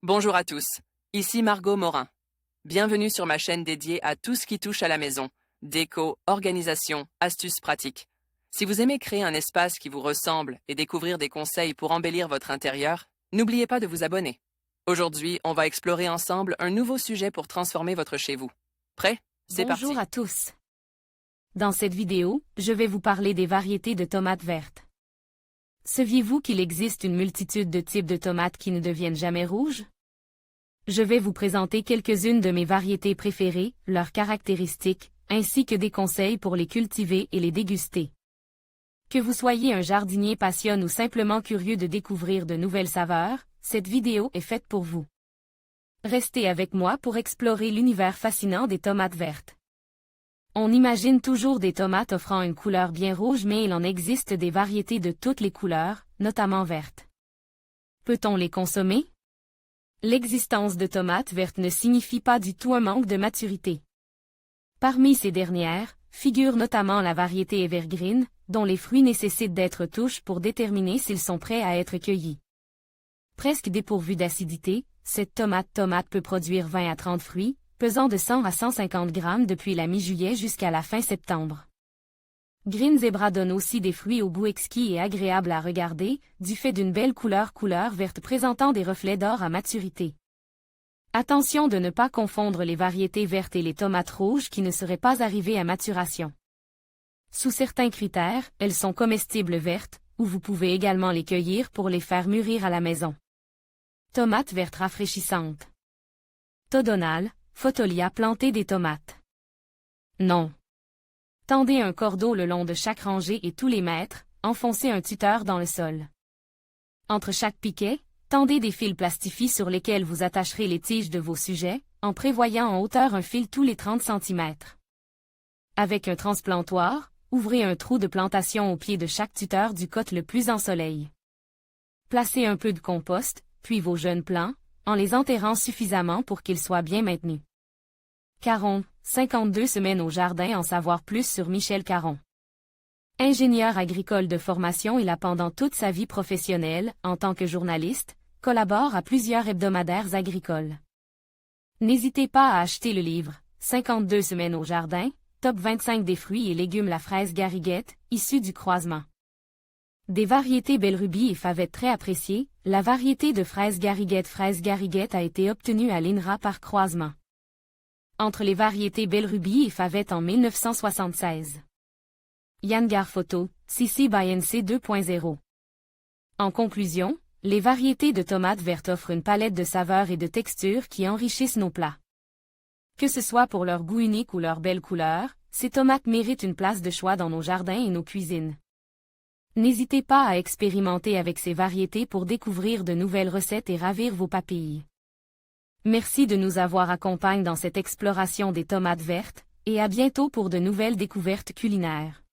Bonjour à tous, ici Margot Morin. Bienvenue sur ma chaîne dédiée à tout ce qui touche à la maison, déco, organisation, astuces pratiques. Si vous aimez créer un espace qui vous ressemble et découvrir des conseils pour embellir votre intérieur, n'oubliez pas de vous abonner. Aujourd'hui, on va explorer ensemble un nouveau sujet pour transformer votre chez vous. Prêt? C'est parti! Bonjour à tous. Dans cette vidéo, je vais vous parler des variétés de tomates vertes. Saviez-vous qu'il existe une multitude de types de tomates qui ne deviennent jamais rouges? Je vais vous présenter quelques-unes de mes variétés préférées, leurs caractéristiques, ainsi que des conseils pour les cultiver et les déguster. Que vous soyez un jardinier passionné ou simplement curieux de découvrir de nouvelles saveurs, cette vidéo est faite pour vous. Restez avec moi pour explorer l'univers fascinant des tomates vertes. On imagine toujours des tomates offrant une couleur bien rouge, mais il en existe des variétés de toutes les couleurs, notamment vertes. Peut-on les consommer? L'existence de tomates vertes ne signifie pas du tout un manque de maturité. Parmi ces dernières, figure notamment la variété evergreen, dont les fruits nécessitent d'être touchés pour déterminer s'ils sont prêts à être cueillis. Presque dépourvue d'acidité, cette tomate peut produire 20 à 30 fruits, pesant de 100 à 150 grammes depuis la mi-juillet jusqu'à la fin septembre. Green Zebra donne aussi des fruits au goût exquis et agréable à regarder, du fait d'une belle couleur verte présentant des reflets d'or à maturité. Attention de ne pas confondre les variétés vertes et les tomates rouges qui ne seraient pas arrivées à maturation. Sous certains critères, elles sont comestibles vertes, ou vous pouvez également les cueillir pour les faire mûrir à la maison. Tomates vertes rafraîchissantes. Todonale, Photolia planter des tomates. Non. Tendez un cordeau le long de chaque rangée et tous les mètres, enfoncez un tuteur dans le sol. Entre chaque piquet, tendez des fils plastifie sur lesquels vous attacherez les tiges de vos sujets, en prévoyant en hauteur un fil tous les 30 cm. Avec un transplantoir, ouvrez un trou de plantation au pied de chaque tuteur du côté le plus en soleil. Placez un peu de compost, puis vos jeunes plants, en les enterrant suffisamment pour qu'ils soient bien maintenus. Caron, 52 semaines au jardin. En savoir plus sur Michel Caron. Ingénieur agricole de formation, il a pendant toute sa vie professionnelle, en tant que journaliste, collabore à plusieurs hebdomadaires agricoles. N'hésitez pas à acheter le livre « 52 semaines au jardin », top 25 des fruits et légumes la fraise Gariguette, issue du croisement. Des variétés Belle Rubis et Favette très appréciées, la variété de fraise Gariguette a été obtenue à l'INRA par croisement. Entre les variétés Belle Rubis et Favette en 1976. Yangar Photo, CC by NC 2.0. En conclusion, les variétés de tomates vertes offrent une palette de saveurs et de textures qui enrichissent nos plats. Que ce soit pour leur goût unique ou leur belle couleur, ces tomates méritent une place de choix dans nos jardins et nos cuisines. N'hésitez pas à expérimenter avec ces variétés pour découvrir de nouvelles recettes et ravir vos papilles. Merci de nous avoir accompagnés dans cette exploration des tomates vertes, et à bientôt pour de nouvelles découvertes culinaires.